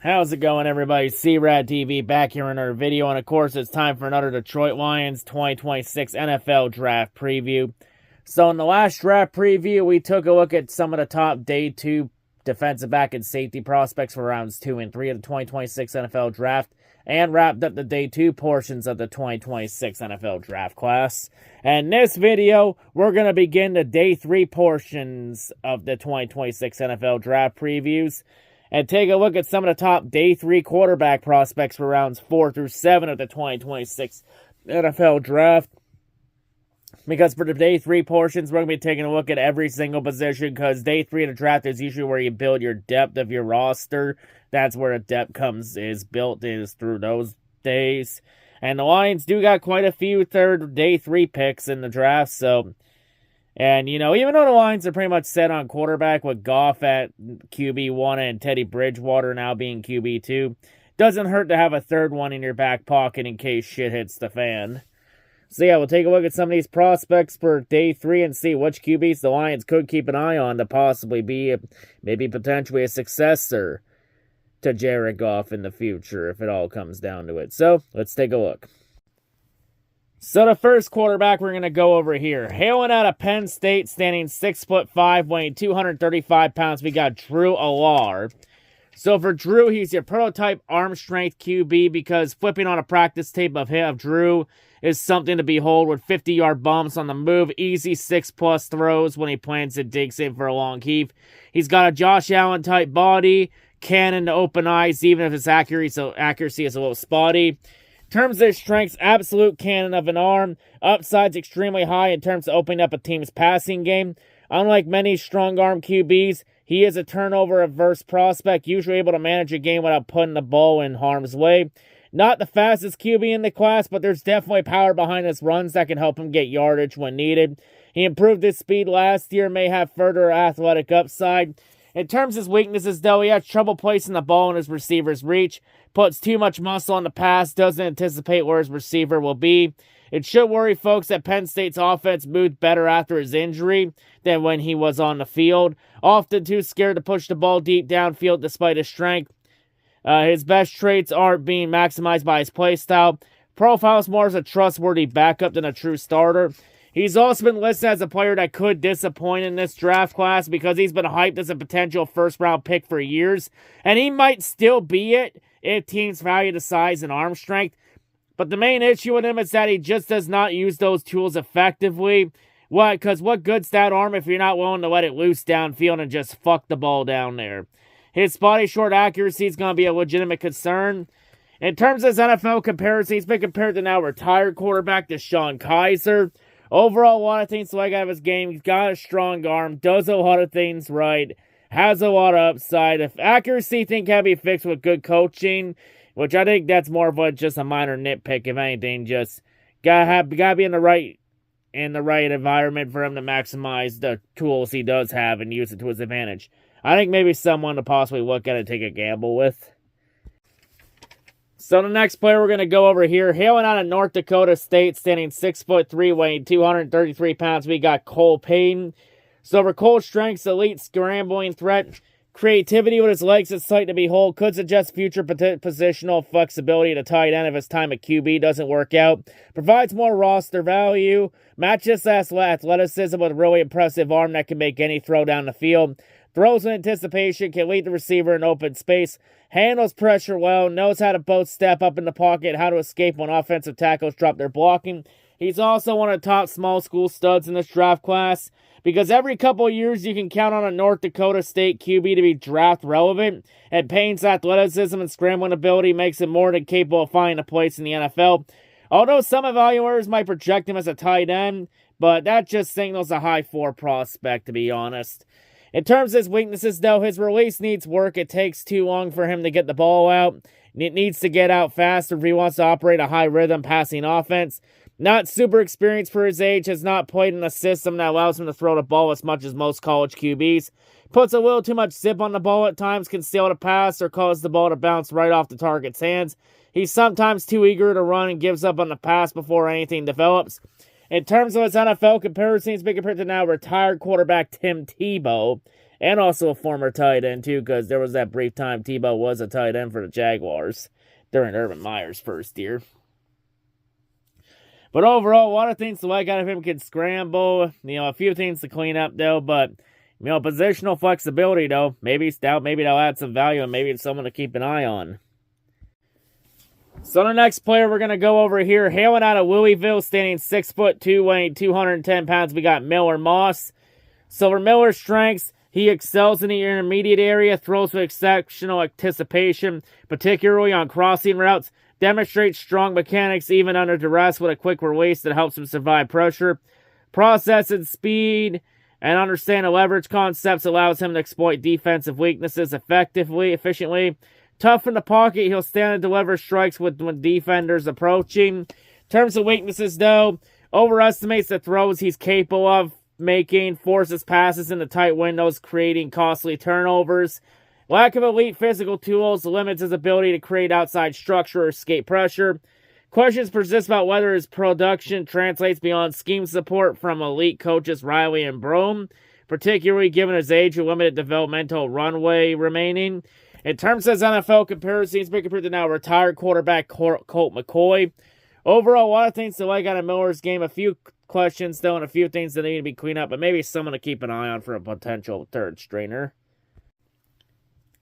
How's it going, everybody? C-RadTV back here in another video, and of course, it's time for another Detroit Lions 2026 NFL Draft Preview. So in the last draft preview, we took a look at some of the top Day 2 defensive back and safety prospects for rounds 2 and 3 of the 2026 NFL Draft, and wrapped up the Day 2 portions of the 2026 NFL Draft class. And in this video, we're going to begin the Day 3 portions of the 2026 NFL Draft previews, and take a look at some of the top Day 3 quarterback prospects for rounds 4 through 7 of the 2026 NFL Draft. Because for the Day 3 portions, we're going to be taking a look at every single position, because Day 3 of the draft is usually where you build your depth of your roster. That's where the depth is built through those days. And the Lions do got quite a few Day 3 picks in the draft, so... And, you know, even though the Lions are pretty much set on quarterback with Goff at QB1 and Teddy Bridgewater now being QB2, doesn't hurt to have a third one in your back pocket in case shit hits the fan. So yeah, we'll take a look at some of these prospects for Day 3 and see which QBs the Lions could keep an eye on to possibly be maybe potentially a successor to Jared Goff in the future if it all comes down to it. So, let's take a look. So the first quarterback we're going to go over here, hailing out of Penn State, standing 6'5", weighing 235 pounds, we got Drew Allar. So for Drew, he's your prototype arm strength QB, because flipping on a practice tape of Drew is something to behold, with 50-yard bumps on the move, easy 6+ throws when he plans and digs in for a long heave. He's got a Josh Allen type body, cannon to open eyes, even if his accuracy is a little spotty. In terms of his strengths, absolute cannon of an arm. Upside's extremely high in terms of opening up a team's passing game. Unlike many strong-arm QBs, he is a turnover-averse prospect, usually able to manage a game without putting the ball in harm's way. Not the fastest QB in the class, but there's definitely power behind his runs that can help him get yardage when needed. He improved his speed last year, may have further athletic upside. In terms of his weaknesses, though, he has trouble placing the ball in his receiver's reach, puts too much muscle on the pass, doesn't anticipate where his receiver will be. It should worry folks that Penn State's offense moved better after his injury than when he was on the field. Often too scared to push the ball deep downfield despite his strength. His best traits aren't being maximized by his play style. Profiles more as a trustworthy backup than a true starter. He's also been listed as a player that could disappoint in this draft class, because he's been hyped as a potential first-round pick for years, and he might still be it if teams value the size and arm strength. But the main issue with him is that he just does not use those tools effectively. What? Because what good's that arm if you're not willing to let it loose downfield and just fuck the ball down there? His spotty short accuracy is going to be a legitimate concern. In terms of his NFL comparison, he's been compared to now retired quarterback Deshaun Kaiser. Overall, a lot of things to like out of his game. He's got a strong arm, does a lot of things right, has a lot of upside. If accuracy thing can be fixed with good coaching, which I think that's more of just a minor nitpick, if anything. Just gotta be in the right environment for him to maximize the tools he does have and use it to his advantage. I think maybe someone to possibly look at and take a gamble with. So the next player we're going to go over here, hailing out of North Dakota State, standing 6'3", weighing 233 pounds, we got Cole Payton. So for Cole's strengths, elite scrambling threat, creativity with his legs at sight to behold, could suggest future positional flexibility to tight end if his time at QB doesn't work out. Provides more roster value, matches athleticism with a really impressive arm that can make any throw down the field. Throws in anticipation, can lead the receiver in open space, handles pressure well, knows how to both step up in the pocket, how to escape when offensive tackles drop their blocking. He's also one of the top small school studs in this draft class, because every couple of years you can count on a North Dakota State QB to be draft relevant, and Payne's athleticism and scrambling ability makes him more than capable of finding a place in the NFL. Although some evaluators might project him as a tight end, but that just signals a high floor prospect, to be honest. In terms of his weaknesses, though, his release needs work. It takes too long for him to get the ball out. It needs to get out faster if he wants to operate a high-rhythm passing offense. Not super experienced for his age, has not played in a system that allows him to throw the ball as much as most college QBs. Puts a little too much zip on the ball at times, can steal the pass or cause the ball to bounce right off the target's hands. He's sometimes too eager to run and gives up on the pass before anything develops. In terms of his NFL comparison, he's been compared to now retired quarterback Tim Tebow And also a former tight end, too, because there was that brief time Tebow was a tight end for the Jaguars during Urban Meyer's first year. But overall, a lot of things to like out of him. Can scramble. A few things to clean up, though. But, positional flexibility, though. Maybe that'll add some value, and maybe it's someone to keep an eye on. So the next player we're going to go over here, hailing out of Louisville, standing 6'2", weighing 210 pounds, we got Miller Moss. So for Miller's strengths, he excels in the intermediate area, throws with exceptional anticipation, particularly on crossing routes, demonstrates strong mechanics even under duress with a quick release that helps him survive pressure. Processing speed and understanding leverage concepts allows him to exploit defensive weaknesses efficiently. Tough in the pocket, he'll stand and deliver strikes when defenders approaching. In terms of weaknesses, though, overestimates the throws he's capable of making, forces passes into tight windows, creating costly turnovers. Lack of elite physical tools limits his ability to create outside structure or escape pressure. Questions persist about whether his production translates beyond scheme support from elite coaches Riley and Brome, particularly given his age and limited developmental runway remaining. In terms of his NFL comparison, he's been compared to now retired quarterback Colt McCoy. Overall, a lot of things to like out of Miller's game. A few questions, though, and a few things that need to be cleaned up, but maybe someone to keep an eye on for a potential third stringer.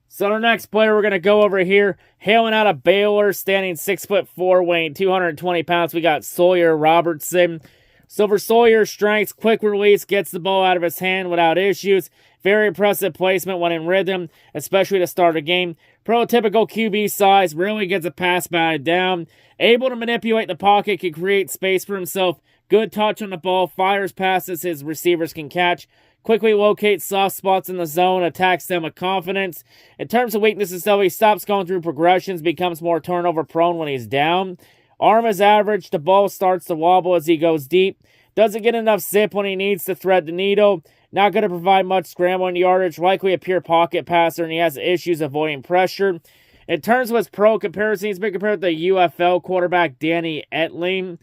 So the next player we're going to go over here, hailing out of Baylor, standing 6'4", weighing 220 pounds, we got Sawyer Robertson. So for Sawyer's strengths, quick release, gets the ball out of his hand without issues. Very impressive placement when in rhythm, especially to start a game. Prototypical QB size, really gets a pass batted down. Able to manipulate the pocket, can create space for himself. Good touch on the ball, fires passes his receivers can catch. Quickly locates soft spots in the zone, attacks them with confidence. In terms of weaknesses, though, he stops going through progressions, becomes more turnover prone when he's down. Arm is average, the ball starts to wobble as he goes deep. Doesn't get enough zip when he needs to thread the needle. Not going to provide much scrambling yardage. Likely a pure pocket passer, and he has issues avoiding pressure. In terms of his pro comparison, he's been compared to the UFL quarterback Danny Etling.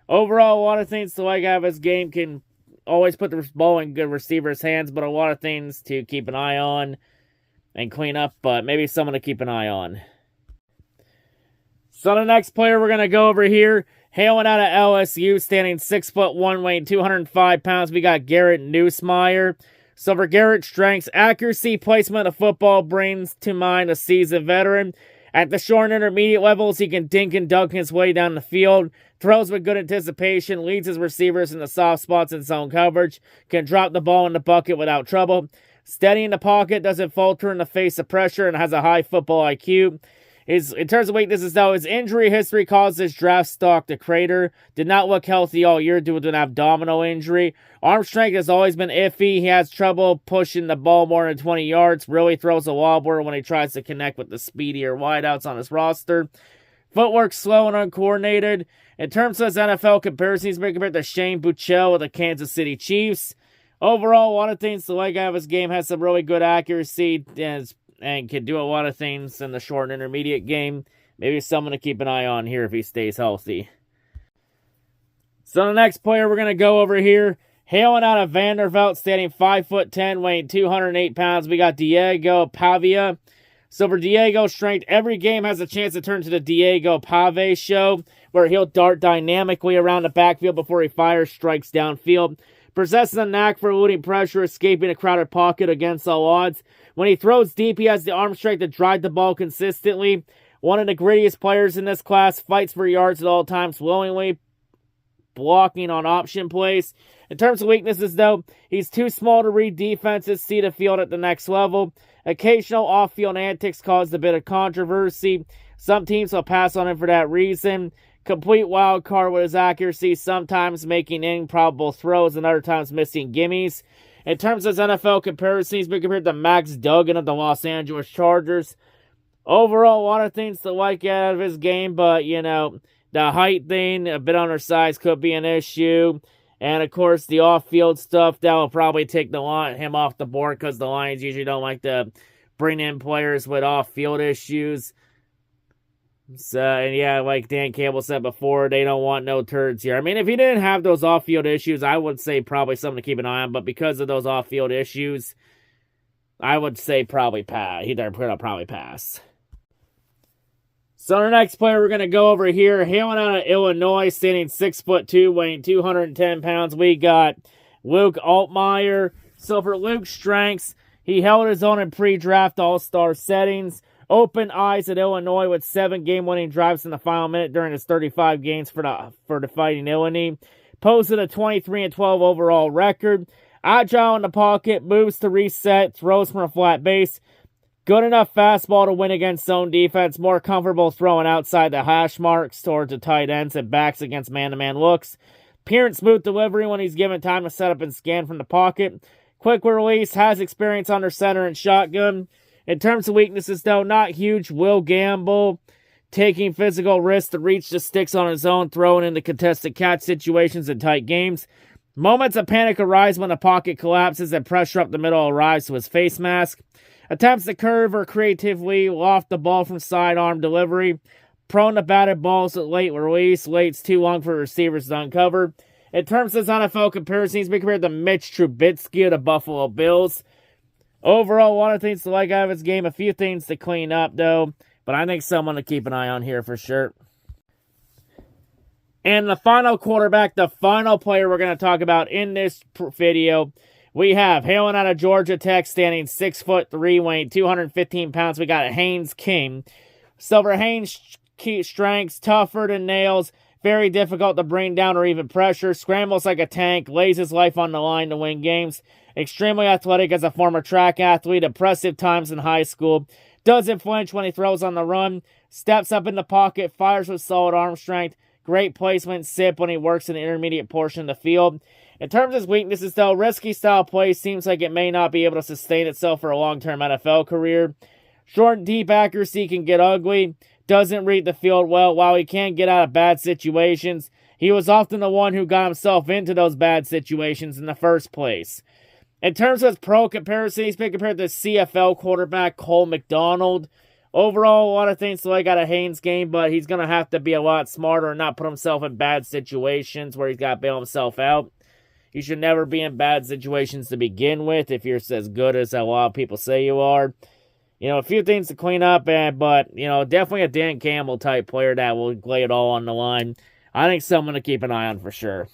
Overall, a lot of things to like out of his game. Can always put the ball in good receivers' hands, but a lot of things to keep an eye on and clean up, but maybe someone to keep an eye on. So the next player we're going to go over here, hailing out of LSU, standing 6'1", weighing 205 pounds, we got Garrett Nussmeier. So for Garrett's strengths, accuracy, placement of football brings to mind a seasoned veteran. At the short and intermediate levels, he can dink and dunk his way down the field, throws with good anticipation, leads his receivers in the soft spots in zone coverage, can drop the ball in the bucket without trouble. Steady in the pocket, doesn't falter in the face of pressure, and has a high football IQ. In terms of weaknesses, though, his injury history caused his draft stock to crater. Did not look healthy all year due to an abdominal injury. Arm strength has always been iffy. He has trouble pushing the ball more than 20 yards. Really throws a wobbler when he tries to connect with the speedier wideouts on his roster. Footwork slow and uncoordinated. In terms of his NFL comparison, he's been compared to Shane Buechele with the Kansas City Chiefs. Overall, a lot of things to like out of his game. Has some really good accuracy and can do a lot of things in the short and intermediate game. Maybe someone to keep an eye on here if he stays healthy. So the next player we're going to go over here, hailing out of Vanderbilt, standing 5'10", weighing 208 pounds, we got Diego Pavia. So for Diego's strength, every game has a chance to turn to the Diego Pave show, where he'll dart dynamically around the backfield before he fires strikes downfield. Possesses a knack for eluding pressure, escaping a crowded pocket against all odds. When he throws deep, he has the arm strength to drive the ball consistently. One of the grittiest players in this class, fights for yards at all times willingly, blocking on option plays. In terms of weaknesses, though, he's too small to read defenses, see the field at the next level. Occasional off-field antics caused a bit of controversy. Some teams will pass on him for that reason. Complete wild card with his accuracy, sometimes making improbable throws and other times missing gimmies. In terms of his NFL comparison, he's been compared to Max Duggan of the Los Angeles Chargers. Overall, a lot of things to like out of his game, but, the height thing, a bit undersized, could be an issue. And, of course, the off-field stuff, that will probably take him off the board because the Lions usually don't like to bring in players with off-field issues. So, and yeah, like Dan Campbell said before, they don't want no turds here. I mean, if he didn't have those off-field issues, I would say probably something to keep an eye on. But because of those off-field issues, I would say probably pass. They're going to probably pass. So our next player we're going to go over here, hailing out of Illinois, standing 6'2", weighing 210 pounds. We got Luke Altmaier. So for Luke's strengths, he held his own in pre-draft all-star settings. Opened eyes at Illinois with 7 game-winning drives in the final minute during his 35 games for the Fighting Illini. Posted a 23-12 overall record. Agile in the pocket, moves to reset, throws from a flat base. Good enough fastball to win against zone defense. More comfortable throwing outside the hash marks towards the tight ends and backs against man-to-man looks. Pure and smooth delivery when he's given time to set up and scan from the pocket. Quick release, has experience under center and shotgun. In terms of weaknesses, though, not huge. Will gamble, taking physical risks to reach the sticks on his own, throwing into contested catch situations in tight games. Moments of panic arise when the pocket collapses and pressure up the middle arrives to his face mask. Attempts to curve or creatively loft the ball from sidearm delivery. Prone to batted balls at late release. Late's too long for receivers to uncover. In terms of his NFL comparisons, he's been compared to Mitch Trubisky of the Buffalo Bills. Overall, a lot of things to like out of his game. A few things to clean up, though. But I think someone to keep an eye on here for sure. And the final quarterback, the final player we're going to talk about in this video, we have, hailing out of Georgia Tech, standing 6'3", weighing 215 pounds. We got Haynes King. Silver Haynes' key strengths, tougher than nails, very difficult to bring down or even pressure, scrambles like a tank, lays his life on the line to win games. Extremely athletic as a former track athlete, impressive times in high school. Doesn't flinch when he throws on the run. Steps up in the pocket, fires with solid arm strength. Great placement, sip when he works in the intermediate portion of the field. In terms of his weaknesses, though, risky style play seems like it may not be able to sustain itself for a long-term NFL career. Short and deep accuracy can get ugly. Doesn't read the field well. While he can get out of bad situations, he was often the one who got himself into those bad situations in the first place. In terms of his pro comparison, he's been compared to CFL quarterback Cole McDonald. Overall, a lot of things to like out of Haynes' game, but he's going to have to be a lot smarter and not put himself in bad situations where he's got to bail himself out. You should never be in bad situations to begin with if you're as good as a lot of people say you are. You know, a few things to clean up, but, you know, definitely a Dan Campbell type player that will lay it all on the line. I think someone to keep an eye on for sure.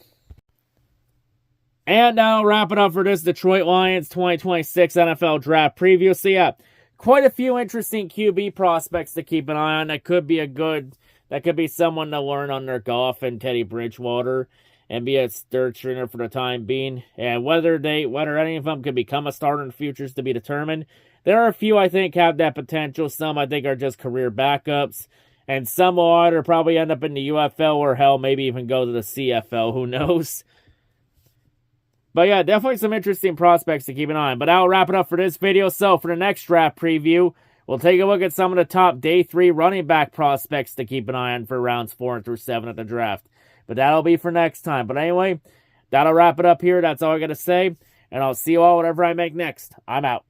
And now wrap it up for this Detroit Lions 2026 NFL Draft preview. So yeah, quite a few interesting QB prospects to keep an eye on. That could be someone to learn under Goff and Teddy Bridgewater and be a third stringer for the time being. And whether any of them could become a starter in the future is to be determined. There are a few I think have that potential. Some I think are just career backups. And some will either probably end up in the UFL or hell, maybe even go to the CFL. Who knows? But yeah, definitely some interesting prospects to keep an eye on. But that'll wrap it up for this video. So for the next draft preview, we'll take a look at some of the top day 3 running back prospects to keep an eye on for rounds 4 through 7 at the draft. But that'll be for next time. But anyway, that'll wrap it up here. That's all I got to say. And I'll see you all whatever I make next. I'm out.